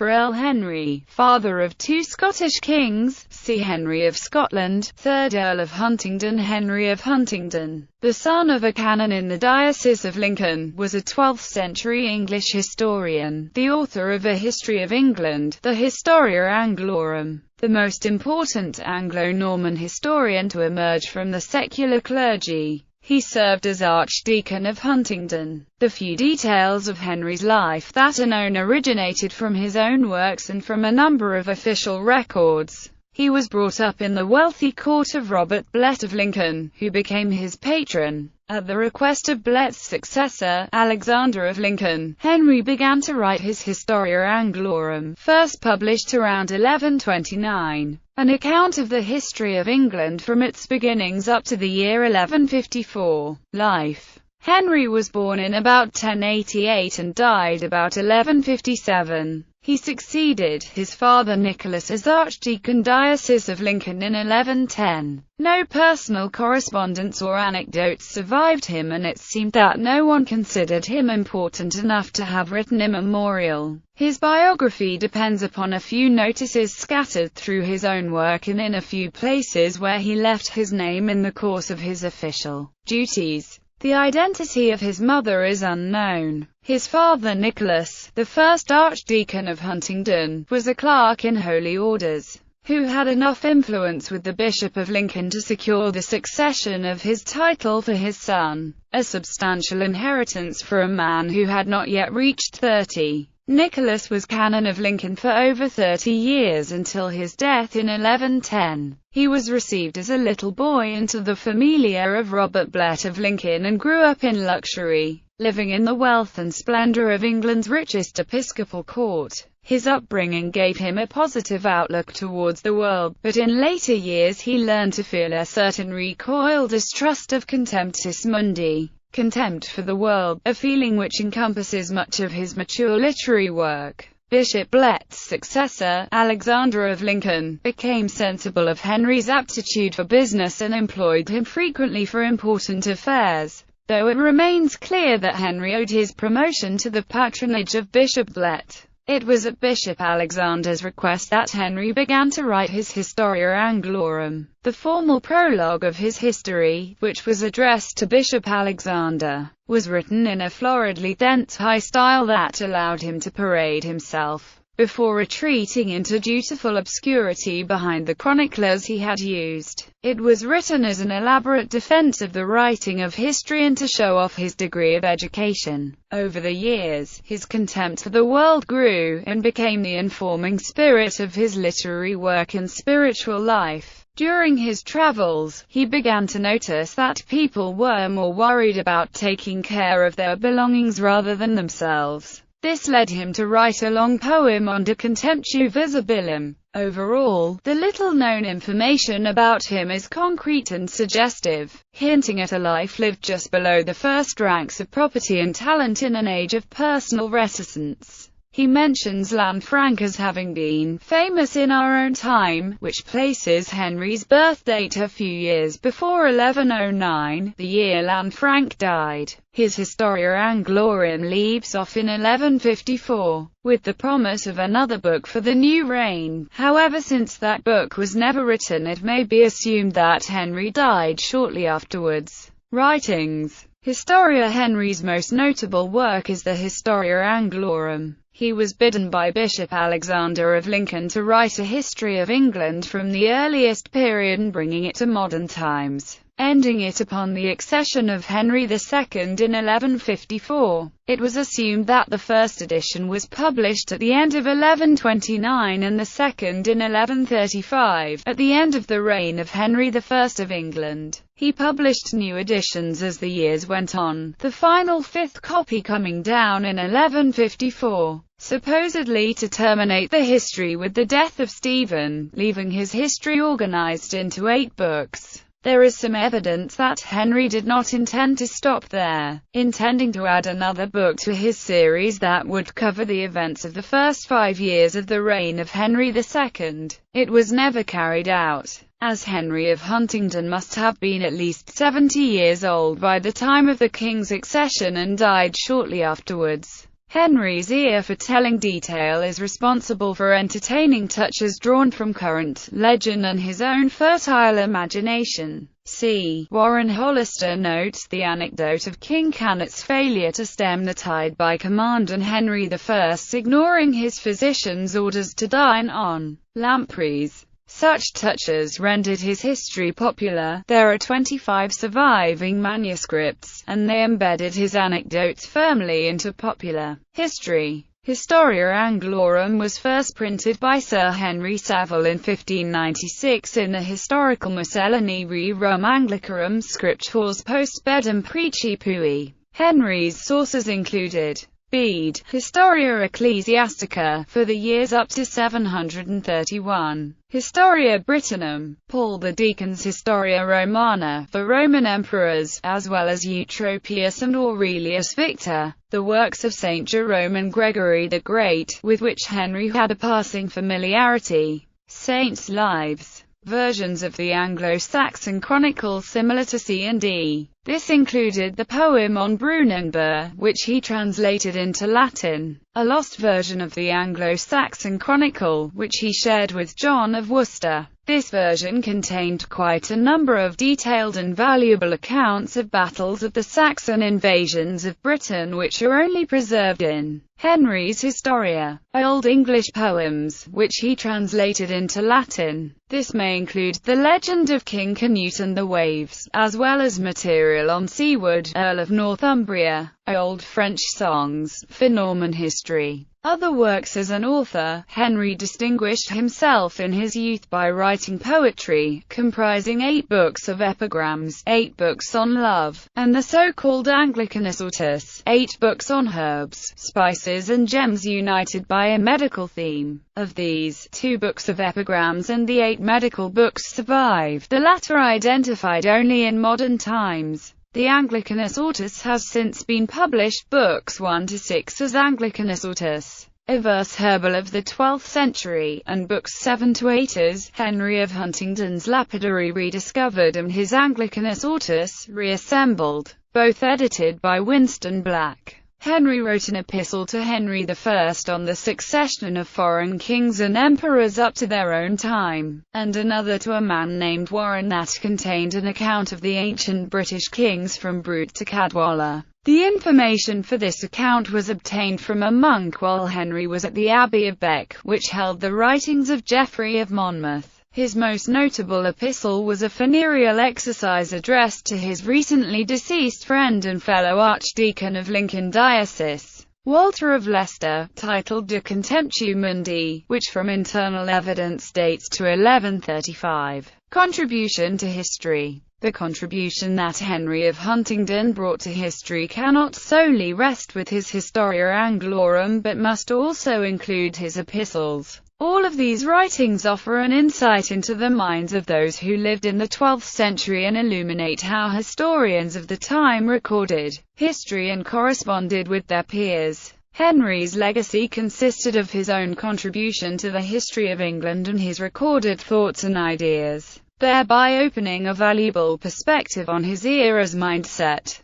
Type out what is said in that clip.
for Earl Henry, father of two Scottish kings, see Henry of Scotland, 3rd Earl of Huntingdon. Henry of Huntingdon, the son of a canon in the Diocese of Lincoln, was a 12th-century English historian, the author of a history of England, the Historia Anglorum, the most important Anglo-Norman historian to emerge from the secular clergy. He served as Archdeacon of Huntingdon. The few details of Henry's life that are known originated from his own works and from a number of official records. He was brought up in the wealthy court of Robert Blett of Lincoln, who became his patron. At the request of Blett's successor, Alexander of Lincoln, Henry began to write his Historia Anglorum, first published around 1129, an account of the history of England from its beginnings up to the year 1154. Life. Henry was born in about 1088 and died about 1157. He succeeded his father Nicholas as Archdeacon Diocese of Lincoln in 1110. No personal correspondence or anecdotes survived him, and it seemed that no one considered him important enough to have written a memorial. His biography depends upon a few notices scattered through his own work and in a few places where he left his name in the course of his official duties. The identity of his mother is unknown. His father Nicholas, the first Archdeacon of Huntingdon, was a clerk in holy orders, who had enough influence with the Bishop of Lincoln to secure the succession of his title for his son, a substantial inheritance for a man who had not yet reached 30. Nicholas was canon of Lincoln for over 30 years until his death in 1110. He was received as a little boy into the familia of Robert Blett of Lincoln and grew up in luxury, living in the wealth and splendor of England's richest episcopal court. His upbringing gave him a positive outlook towards the world, but in later years he learned to feel a certain recoil distrust of contemptus mundi, contempt for the world, a feeling which encompasses much of his mature literary work. Bishop Blett's successor, Alexander of Lincoln, became sensible of Henry's aptitude for business and employed him frequently for important affairs, though it remains clear that Henry owed his promotion to the patronage of Bishop Blett. It was at Bishop Alexander's request that Henry began to write his Historia Anglorum. The formal prologue of his history, which was addressed to Bishop Alexander, was written in a floridly dense high style that allowed him to parade himself, before retreating into dutiful obscurity behind the chroniclers he had used. It was written as an elaborate defense of the writing of history and to show off his degree of education. Over the years, his contempt for the world grew, and became the informing spirit of his literary work and spiritual life. During his travels, he began to notice that people were more worried about taking care of their belongings rather than themselves. This led him to write a long poem on De Contemptu Visibilum. Overall, the little-known information about him is concrete and suggestive, hinting at a life lived just below the first ranks of property and talent in an age of personal reticence. He mentions Lanfranc as having been famous in our own time, which places Henry's birth date a few years before 1109, the year Lanfranc died. His Historia Anglorum leaves off in 1154, with the promise of another book for the new reign. However, since that book was never written, it may be assumed that Henry died shortly afterwards. Writings. Historia. Henry's most notable work is the Historia Anglorum. He was bidden by Bishop Alexander of Lincoln to write a history of England from the earliest period and bringing it to modern times, ending it upon the accession of Henry II in 1154. It was assumed that the first edition was published at the end of 1129 and the second in 1135, at the end of the reign of Henry I of England. He published new editions as the years went on, the final fifth copy coming down in 1154, supposedly to terminate the history with the death of Stephen, leaving his history organized into 8 books. There is some evidence that Henry did not intend to stop there, intending to add another book to his series that would cover the events of the first 5 years of the reign of Henry II. It was never carried out, as Henry of Huntingdon must have been at least 70 years old by the time of the king's accession and died shortly afterwards. Henry's ear for telling detail is responsible for entertaining touches drawn from current legend and his own fertile imagination. C. Warren Hollister notes the anecdote of King Canut's failure to stem the tide by Commander Henry I ignoring his physician's orders to dine on lampreys. Such touches rendered his history popular. There are 25 surviving manuscripts, and they embedded his anecdotes firmly into popular history. Historia Anglorum was first printed by Sir Henry Savile in 1596 in the Historical Miscellany Rerum Anglicarum Scriptores post Bedum Praecipui. Henry's sources included Bede, Historia Ecclesiastica, for the years up to 731, Historia Brittonum, Paul the Deacon's Historia Romana, for Roman emperors, as well as Eutropius and Aurelius Victor, the works of St. Jerome and Gregory the Great, with which Henry had a passing familiarity, Saints' Lives, versions of the Anglo-Saxon Chronicles similar to C&D. This included the poem on Brunanburh, which he translated into Latin, a lost version of the Anglo-Saxon Chronicle, which he shared with John of Worcester. This version contained quite a number of detailed and valuable accounts of battles of the Saxon invasions of Britain which are only preserved in Henry's Historia, Old English poems, which he translated into Latin. This may include the legend of King Canute and the waves, as well as material on Siward, Earl of Northumbria, old French songs, for Norman history. Other works. As an author, Henry distinguished himself in his youth by writing poetry, comprising 8 books of epigrams, 8 books on love, and the so-called Anglicanus Ortus, 8 books on herbs, spices and gems united by a medical theme. Of these, 2 books of epigrams and the 8 medical books survive, the latter identified only in modern times. The Anglicanus Ortus has since been published, books 1 to 6 as Anglicanus Ortus, a verse herbal of the 12th century, and books 7 to 8 as Henry of Huntingdon's Lapidary rediscovered and his Anglicanus Ortus reassembled, both edited by Winston Black. Henry wrote an epistle to Henry I on the succession of foreign kings and emperors up to their own time, and another to a man named Warren that contained an account of the ancient British kings from Brute to Cadwalla. The information for this account was obtained from a monk while Henry was at the Abbey of Bec, which held the writings of Geoffrey of Monmouth. His most notable epistle was a funereal exercise addressed to his recently deceased friend and fellow Archdeacon of Lincoln Diocese, Walter of Leicester, titled De Contemptu Mundi, which from internal evidence dates to 1135. Contribution to history. The contribution that Henry of Huntingdon brought to history cannot solely rest with his Historia Anglorum but must also include his epistles. All of these writings offer an insight into the minds of those who lived in the 12th century and illuminate how historians of the time recorded history and corresponded with their peers. Henry's legacy consisted of his own contribution to the history of England and his recorded thoughts and ideas, thereby opening a valuable perspective on his era's mindset.